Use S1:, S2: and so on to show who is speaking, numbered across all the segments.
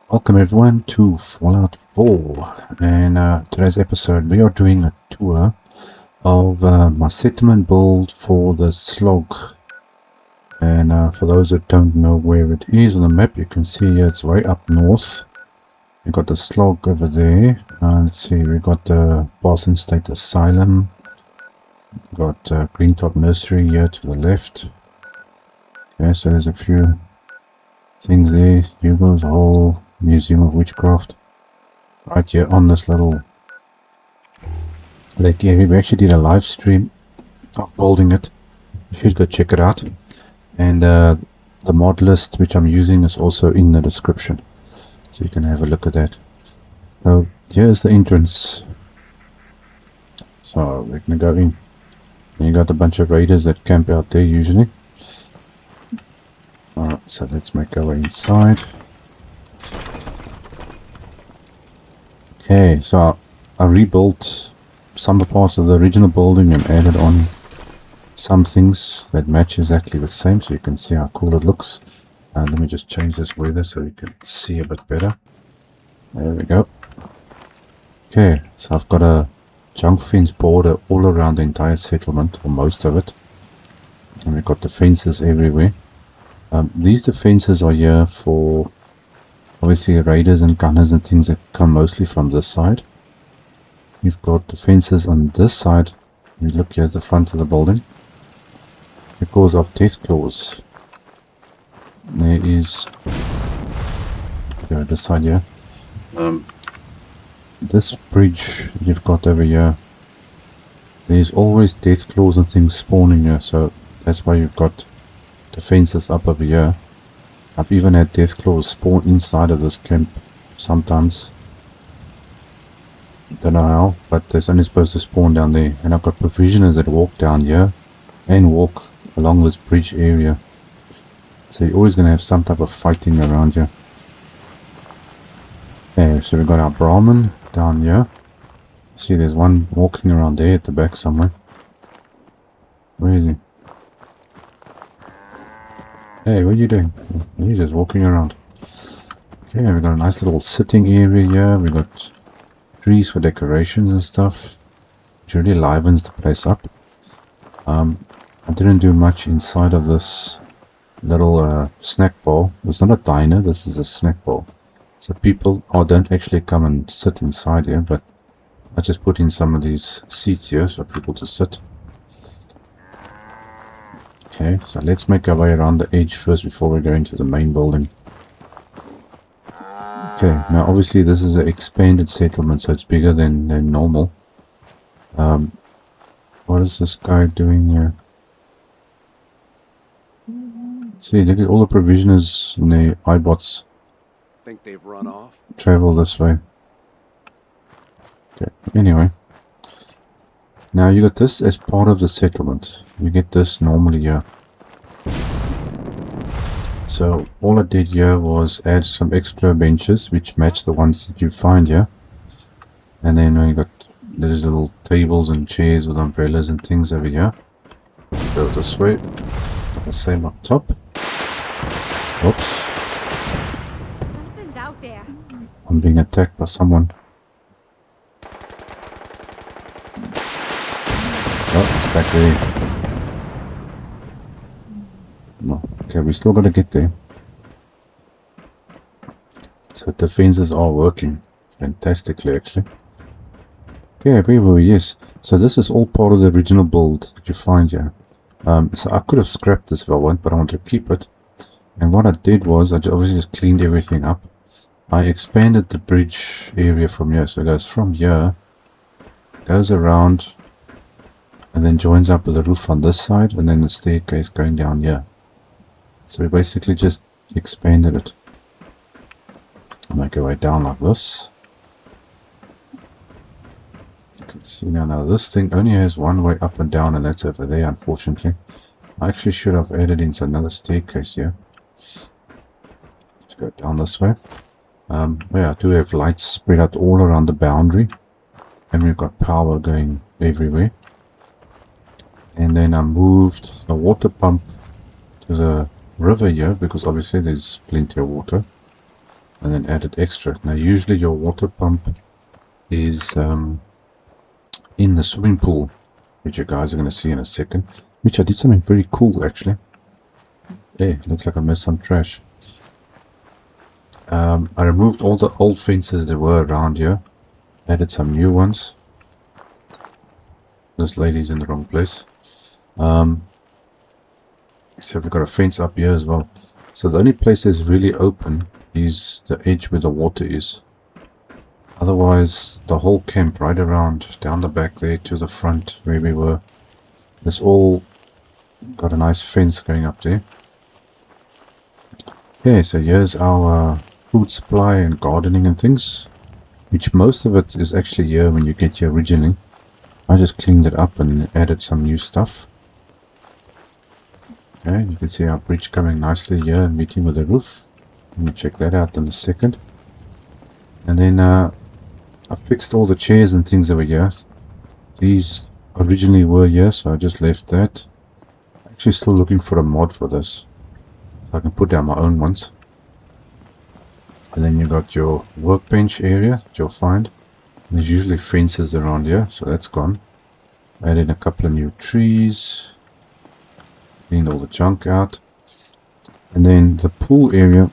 S1: Welcome everyone to Fallout 4, and today's episode we are doing a tour of my settlement build for the Slog. And for those that don't know where it is on the map, you can see it's way up north. We got the Slog over there. Let's see, we got the Boston State Asylum, got Green Top Nursery here to the left. Okay, so there's a few things there. Hugo's Hall, Museum of Witchcraft. Right here on this little lake area. We actually did a live stream of building it. You should go check it out. And the mod list which I'm using is also in the description, so you can have a look at that. So here's the entrance. So we're gonna go in. And you got a bunch of raiders that camp out there usually. Alright, so let's make our way inside. Okay, so I rebuilt some parts of the original building and added on some things that match exactly the same, so you can see how cool it looks. Let me just change this weather so you can see a bit better. There we go. Okay, so I've got a junk fence border all around the entire settlement, or most of it. And we've got the fences everywhere. These defenses are here for obviously raiders and gunners and things that come mostly from this side. You've got defenses on this side. You look, here's the front of the building. Because of death claws. There is, go this side here. This bridge you've got over here, there's always death claws and things spawning here, so that's why you've got defenses up over here. I've even had death claws spawn inside of this camp sometimes. Don't know how, but they're only supposed to spawn down there. And I've got provisioners that walk down here and walk along this bridge area. So you're always going to have some type of fighting around here. Okay, so we've got our Brahmin down here. See, there's one walking around there at the back somewhere. Where is he? Hey, what are you doing? He's just walking around. Okay, we've got a nice little sitting area here. We've got trees for decorations and stuff, which really livens the place up. I didn't do much inside of this little snack bar. It's not a diner, this is a snack bar. So people don't actually come and sit inside here, but I just put in some of these seats here for people to sit. Okay, so let's make our way around the edge first before we go into the main building. Okay, now obviously this is an expanded settlement, so it's bigger than normal. What is this guy doing here? See, look at all the provisioners and the iBots.
S2: Think they've run off?
S1: Travel this way. Okay, anyway. Now you got this as part of the settlement. You get this normally here. So all I did here was add some extra benches which match the ones that you find here. And then you got these little tables and chairs with umbrellas and things over here. Go this way. Got the same up top. Oops.
S3: Something's out there.
S1: I'm being attacked by someone. Oh, it's back there. No. Okay, we still gotta get there. So the fences are working fantastically, actually. Okay, people, yes. So this is all part of the original build that you find here. So I could have scrapped this if I want, but I want to keep it. And what I did was, I obviously just cleaned everything up. I expanded the bridge area from here. So it goes from here, goes around, and then joins up with the roof on this side, and then the staircase going down here. So we basically just expanded it. Make our way down like this. You can see now this thing only has one way up and down, and that's over there, unfortunately. I actually should have added in another staircase here. Let's go down this way. Yeah, I do have lights spread out all around the boundary, and we've got power going everywhere. And then I moved the water pump to the river here, because obviously there's plenty of water. and then added extra. Now usually your water pump is in the swimming pool, which you guys are going to see in a second, which I did something very cool actually. Hey, looks like I missed some trash. I removed all the old fences that were around here, added some new ones. This lady's in the wrong place. So we've got a fence up here as well. So the only place that's really open is the edge where the water is. Otherwise, the whole camp right around, down the back there to the front where we were, it's all got a nice fence going up there. Okay, so here's our food supply and gardening and things, which most of it is actually here when you get here originally. I just cleaned it up and added some new stuff. Okay, you can see our bridge coming nicely here, meeting with the roof. Let me check that out in a second. And then I fixed all the chairs and things over here. These originally were here, so I just left that. Actually still looking for a mod for this, so I can put down my own ones. And then you got your workbench area that you'll find. There's usually fences around here, so that's gone. Added a couple of new trees. Cleaned all the junk out. And then the pool area,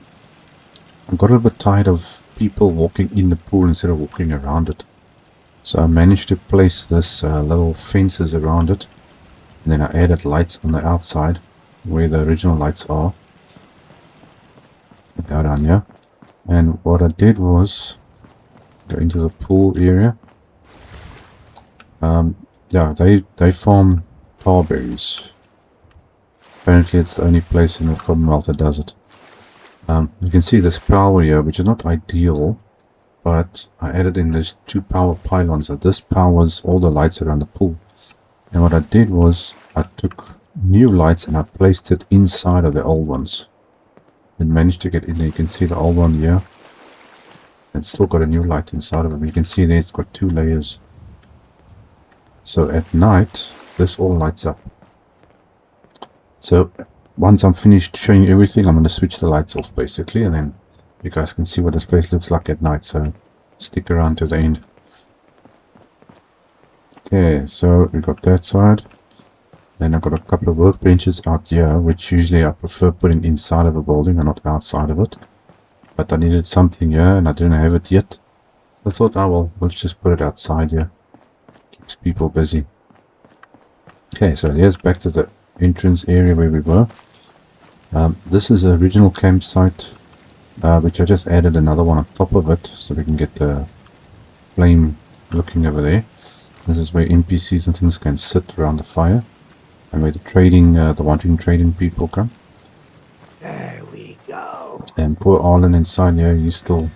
S1: I got a little bit tired of people walking in the pool instead of walking around it. So I managed to place this little fences around it. And then I added lights on the outside where the original lights are. Go down here. And what I did was go into the pool area. Yeah, they farm tarberries. Apparently it's the only place in the Commonwealth that does it. You can see this power here, which is not ideal, but I added in these 2 power pylons. So this powers all the lights around the pool. And what I did was I took new lights and I placed it inside of the old ones. And managed to get in there. You can see the old one here. It's still got a new light inside of it. You can see there it's got 2 layers. So at night, this all lights up. So once I'm finished showing you everything, I'm going to switch the lights off basically, and then you guys can see what this place looks like at night. So stick around to the end. Okay, so we got that side. Then I've got a couple of workbenches out here, which usually I prefer putting inside of a building and not outside of it. But I needed something here and I didn't have it yet. So I thought, oh well, let's just put it outside here. Keeps people busy. Okay, so here's back to the entrance area where we were. This is the original campsite, which I just added another one on top of it so we can get the flame looking over there. This is where NPCs and things can sit around the fire, and where the trading, the wanting trading people come.
S3: There we go.
S1: And poor Arlen inside here, he's still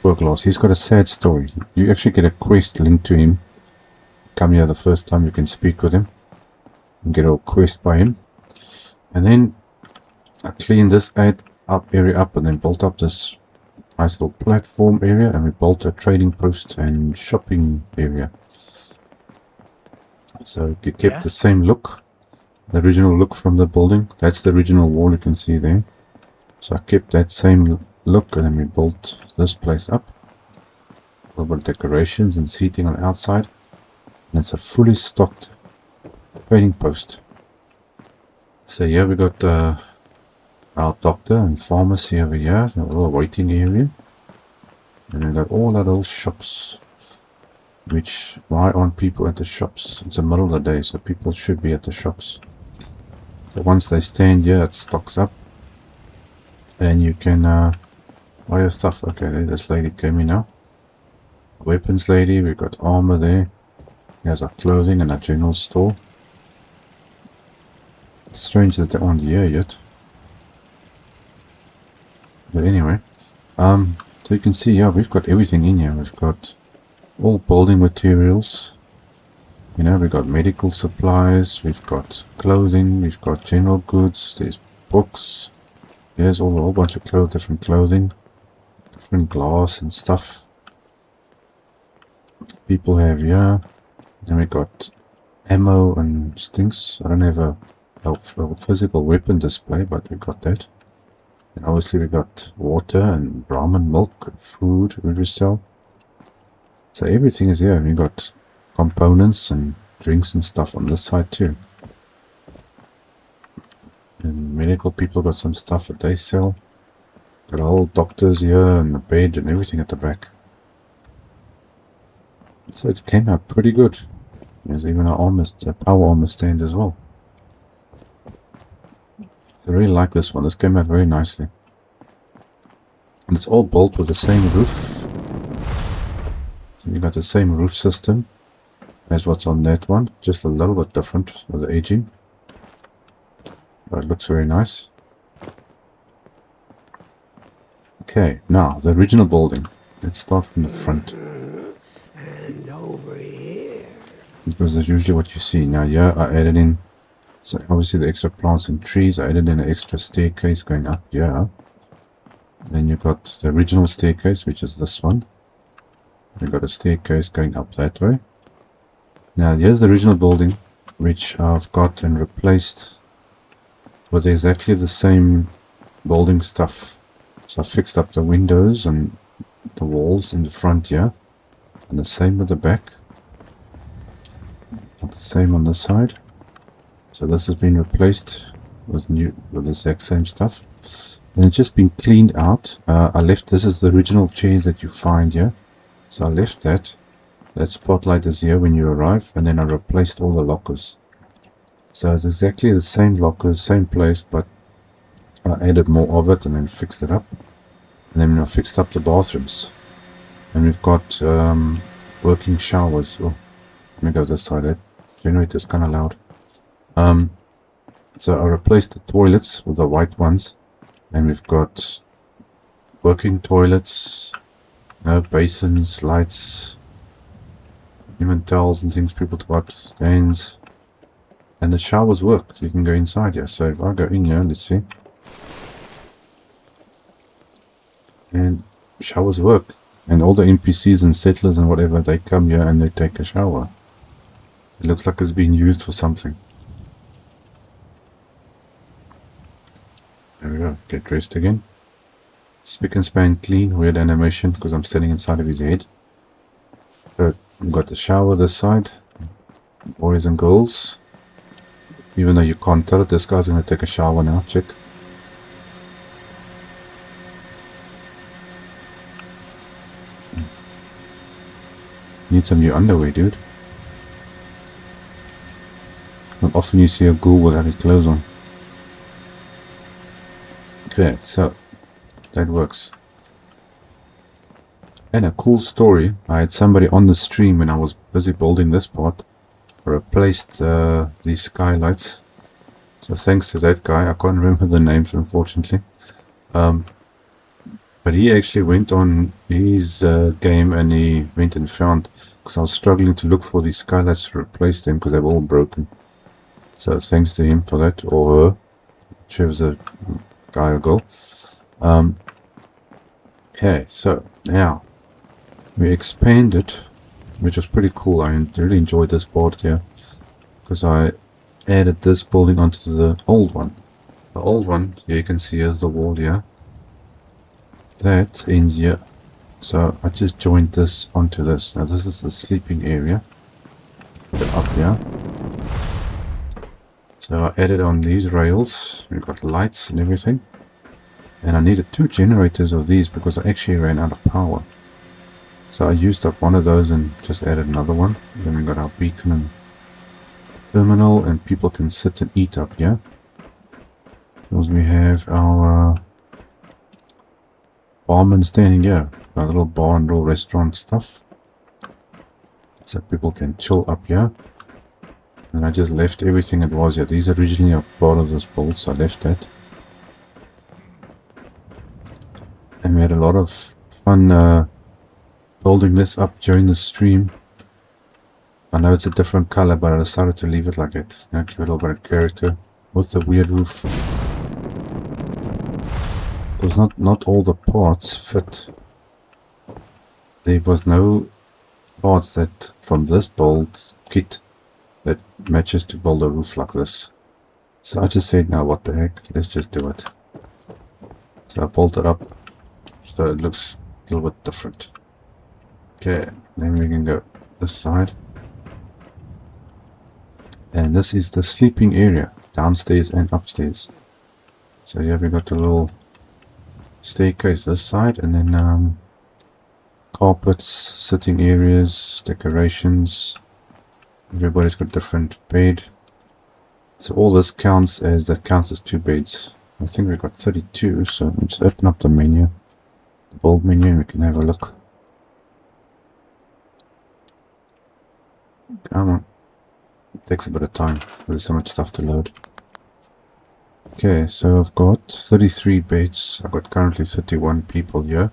S1: poor Glass. He's got a sad story. You actually get a quest linked to him. Come here the first time, you can speak with him and get a quest by him. And then I cleaned this area up and then built up this nice little platform area, and we built a trading post and shopping area. So you kept the same look, the original look from the building. That's the original wall you can see there. So I kept that same look, and then we built this place up. A little bit of decorations and seating on the outside. And it's a fully stocked trading post. So here we got our doctor and pharmacy over here, a little waiting area. And we got all the little shops. Which, why aren't people at the shops? It's the middle of the day, so people should be at the shops. So once they stand here, it stocks up. And you can buy your stuff. Okay, there, this lady came in now. Weapons lady, we've got armor there. Here's our clothing and our general store. It's strange that they aren't here yet. But anyway, so you can see, yeah, we've got everything in here. We've got all building materials. You know, we've got medical supplies, we've got clothing, we've got general goods, there's books. There's all a whole bunch of different clothing, different glass and stuff. People have here. Then we got ammo and things. I don't have a physical weapon display, but we got that. And obviously we got water and Brahman milk and food we resell. So everything is here. We got components and drinks and stuff on this side too. And medical people got some stuff that they sell. Got all doctors here and a bed and everything at the back. So it came out pretty good. There's even a power armor stand as well. I really like this one. This came out very nicely. And it's all built with the same roof. So you got the same roof system as what's on that one. Just a little bit different with the aging. But it looks very nice. Okay, now the original building. Let's start from the front.
S3: And over here.
S1: Because that's usually what you see. Now here I added in, so obviously the extra plants and trees. I added in an extra staircase going up here. Then you've got the original staircase, which is this one. We've got a staircase going up that way. Now here's the original building, which I've got and replaced with exactly the same building stuff. So I fixed up the windows and the walls in the front here. And the same with the back. And the same on this side. So this has been replaced with the exact same stuff. And it's just been cleaned out. I left, this is the original chairs that you find here. So I left that. That spotlight is here when you arrive. And then I replaced all the lockers. So it's exactly the same lockers, same place, but I added more of it and then fixed it up. And then I fixed up the bathrooms. And we've got working showers. Oh, let me go this side. That generator's kind of loud. So I replaced the toilets with the white ones. And we've got working toilets, basins, lights, even towels and things people to wipe their hands. And the showers work. You can go inside here. So if I go in here, let's see. And showers work. And all the NPCs and settlers and whatever, they come here and they take a shower. It looks like it's being used for something. There we go. Get dressed again. Spick and span clean. Weird animation because I'm standing inside of his head. So we've got the shower this side. Boys and girls. Even though you can't tell it, this guy's going to take a shower now. Check. Need some new underwear, dude. Not often you see a ghoul without his clothes on. Okay, so that works. And a cool story. I had somebody on the stream when I was busy building this part. Replaced these skylights. So thanks to that guy. I can't remember the names, unfortunately. But he actually went on his game and he went and found, because I was struggling to look for these skylights to replace them because they're all broken. So thanks to him for that, or her, whichever's a guy or girl. Okay, so now we expanded, which was pretty cool. I really enjoyed this part here because I added this building onto the old one. The old one, here you can see here's the wall here. That ends here. So I just joined this onto this. Now this is the sleeping area. Put it up here. So I added on these rails. We've got lights and everything. And I needed 2 generators of these because I actually ran out of power. So I used up one of those and just added another one. Then we got our beacon and terminal, and people can sit and eat up here. Because we have our barman standing here. A little bar and little restaurant stuff. So people can chill up here. And I just left everything it was here. These originally are part of this build, so I left that. And we had a lot of fun building this up during the stream. I know it's a different color, but I decided to leave it like it. Now give it a little bit of character with the weird roof. Because not all the parts fit. There was no parts that from this build kit that matches to build a roof like this. So I just said, now what the heck, let's just do it. So I bolted up so it looks a little bit different. Okay, then we can go this side. And this is the sleeping area, downstairs and upstairs. So here we got a little staircase this side, and then carpets, sitting areas, decorations. Everybody's got different bed. So all this counts as 2 beds. I think we've got 32, so let's open up the menu, the bulb menu, and we can have a look. Come on. It takes a bit of time. There's so much stuff to load. Okay, so I've got 33 beds. I've got currently 31 people here.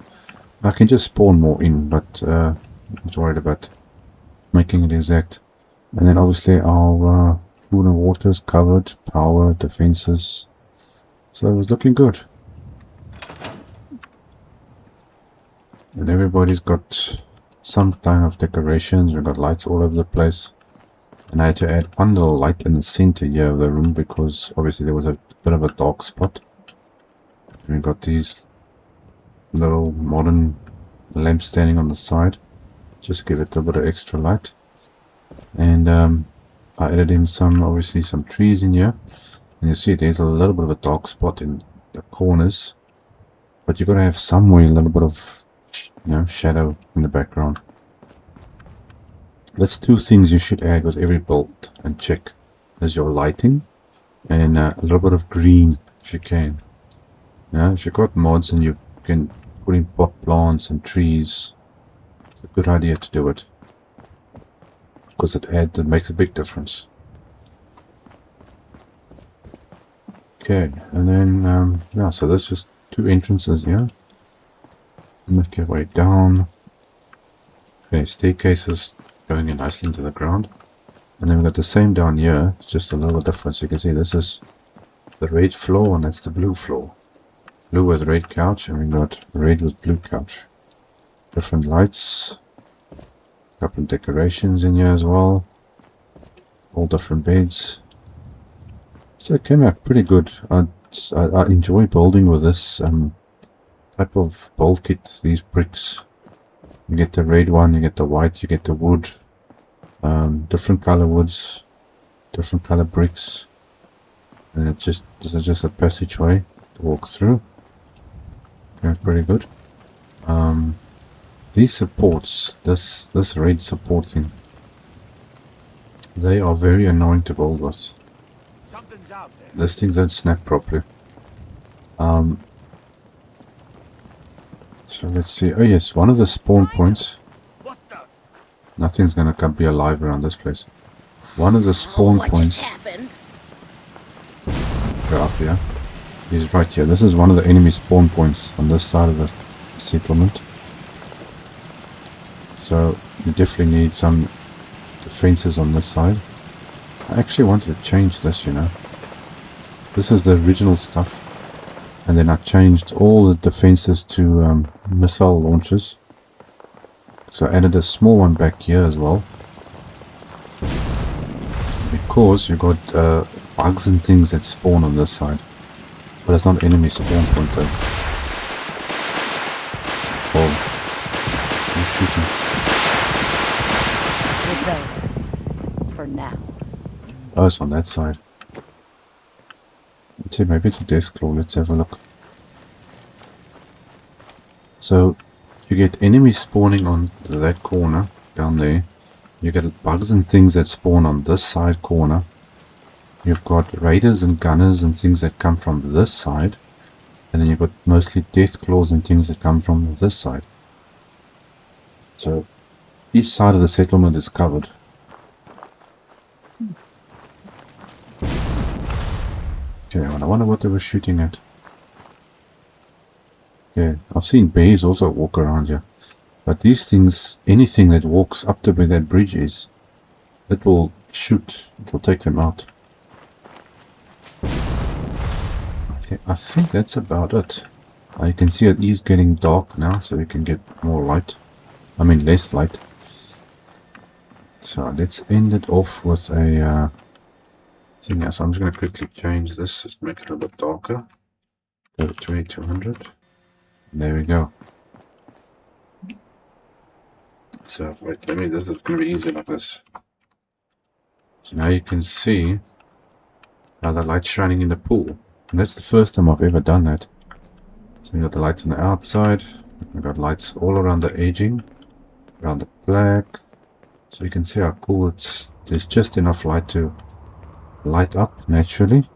S1: I can just spawn more in, but I'm not worried about making it exact. And then obviously our food and water is covered, power, defenses. So it was looking good. And everybody's got some kind of decorations. We've got lights all over the place. And I had to add one little light in the center here of the room because obviously there was a bit of a dark spot. And we got these little modern lamps standing on the side. Just to give it a bit of extra light. And I added in obviously some trees in here. And you see there's a little bit of a dark spot in the corners. But you got to have somewhere a little bit of shadow in the background. That's 2 things you should add with every build and check. Is your lighting and a little bit of green if you can. Now if you've got mods and you can put in pot plants and trees, it's a good idea to do it. Because it makes a big difference. Okay, and then yeah, so there's just 2 entrances here. Make your way down. Okay, staircases going in nicely into the ground. And then we've got the same down here, just a little difference. You can see this is the red floor and that's the blue floor. Blue with red couch, and we've got red with blue couch. Different lights. Couple of decorations in here as well. All different beds. So it came out pretty good. I enjoy building with this type of build kit, these bricks. You get the red one, you get the white, you get the wood. Different color woods, different color bricks. And this is just a passageway to walk through. Okay, pretty good. These supports, this red support thing, they are very annoying to build with.
S3: Something's out there.
S1: These things don't snap properly. So let's see. Oh yes, one of the spawn points.
S3: What the?
S1: Nothing's gonna be alive around this place. One of the spawn points. Go up here. He's right here. This is one of the enemy spawn points on this side of the settlement. So you definitely need some defenses on this side. I actually wanted to change this, you know. This is the original stuff. And then I changed all the defenses to missile launchers. So I added a small one back here as well. Because you've got bugs and things that spawn on this side. But it's not enemy spawn point though. Oh. Who's shooting?
S4: It's over. For now.
S1: Oh, it's on that side. Let's see, maybe it's a death claw. Let's have a look. So, you get enemies spawning on that corner down there. You get bugs and things that spawn on this side corner. You've got raiders and gunners and things that come from this side. And then you've got mostly death claws and things that come from this side. So, each side of the settlement is covered. Okay, I wonder what they were shooting at. Yeah, I've seen bears also walk around here. But these things, anything that walks up to where that bridge is, it will shoot. It will take them out. Okay, I think that's about it. You can see it is getting dark now, so we can get more light. I mean, less light. So let's end it off with a thing. So I'm just going to quickly change this, just make it a bit darker. Go to 2200. There we go. So wait, this is gonna be easy like this. So now you can see how the light's shining in the pool. And that's the first time I've ever done that. So we got the lights on the outside, we've got lights all around the edging, around the black. So you can see how cool it's. There's just enough light to light up naturally.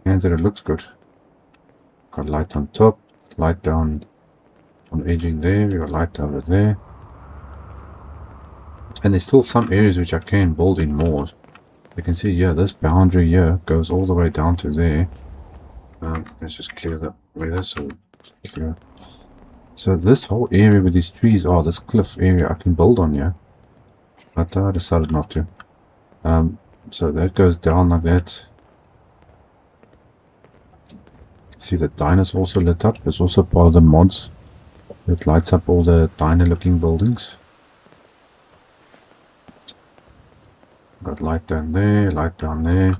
S1: And that it looks good. Got light on top, light down on edging there, we got light over there. And there's still some areas which I can build in more. You can see here, this boundary here goes all the way down to there. Let's just clear the weather so it's clear. So this whole area where these trees are, this cliff area, I can build on here. But I decided not to. So that goes down like that. See the diners also lit up. It's also part of the mods. It lights up all the diner looking buildings. Got light down there, light down there.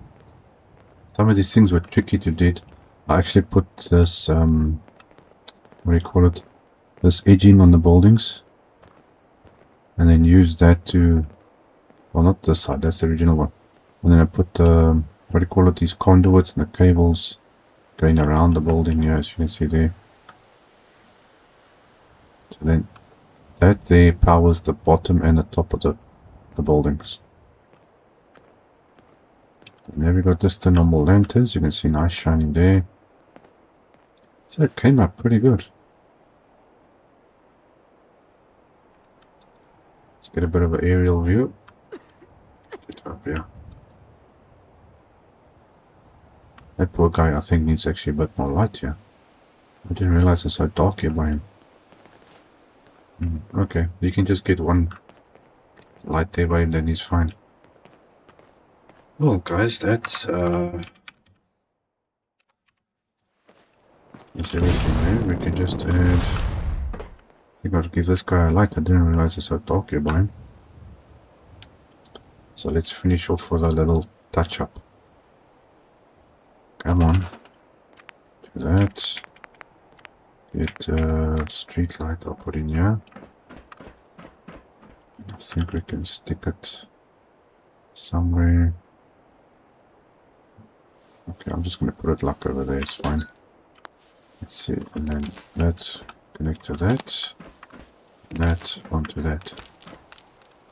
S1: Some of these things were tricky to do. I actually put this, what do you call it? This edging on the buildings. And then use that to, well, not this side, that's the original one. And then I put, what do you call it? These conduits and the cables going around the building here, as you can see there. So then that there powers the bottom and the top of the buildings. And there we got just the normal lanterns. You can see nice shining there. So it came up pretty good. Let's get a bit of an aerial view. Get up here. That poor guy, I think, needs actually a bit more light here. I didn't realize it's so dark here by him. Okay, you can just get one light there by him, then he's fine. Well, guys, that's everything there. We can just add. I gotta give this guy a light. I didn't realize it's so dark here by him. So let's finish off with a little touch up. Come on. Do that. Get street light. I'll put in here. I think we can stick it somewhere. Okay, I'm just going to put it like over there, it's fine. Let's see, and then that, connect to that, that onto that.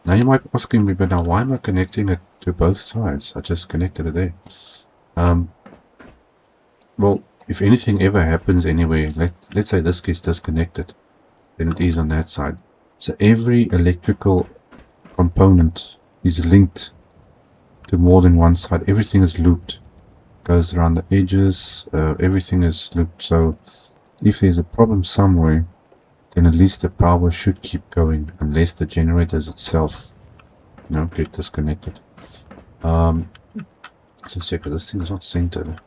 S1: Now you might be asking me, but now why am I connecting it to both sides? I just connected it there. Well, if anything ever happens anyway, let's say this gets disconnected, then it is on that side. So every electrical component is linked to more than one side. Everything is looped. Goes around the edges, everything is looped. So if there's a problem somewhere, then at least the power should keep going unless the generators itself, you know, get disconnected. Just check that this thing is not centered.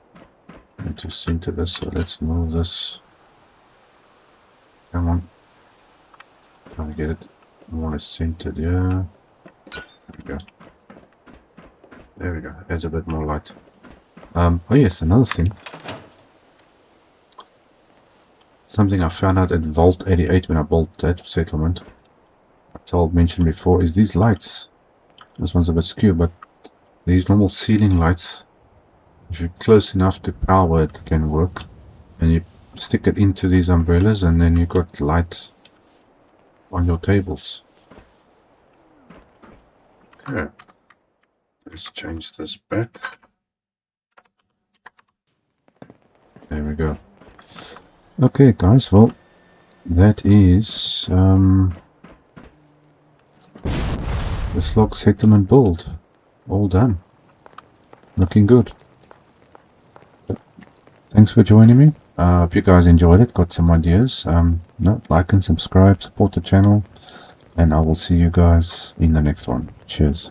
S1: I need to center this, so let's move this. Come on. Trying to get it more or less centered, yeah. There we go. There we go. Adds a bit more light. Oh yes, another thing. Something I found out at Vault 88 when I built that settlement. Mentioned before is these lights. This one's a bit skew, but these normal ceiling lights, if you're close enough to power, it can work. And you stick it into these umbrellas, and then you got light on your tables. Okay, let's change this back. There we go. Okay, guys, well, that is the Slog settlement build. All done. Looking good. Thanks for joining me. Hope you guys enjoyed it, got some ideas. Like and subscribe, support the channel, and I will see you guys in the next one. Cheers.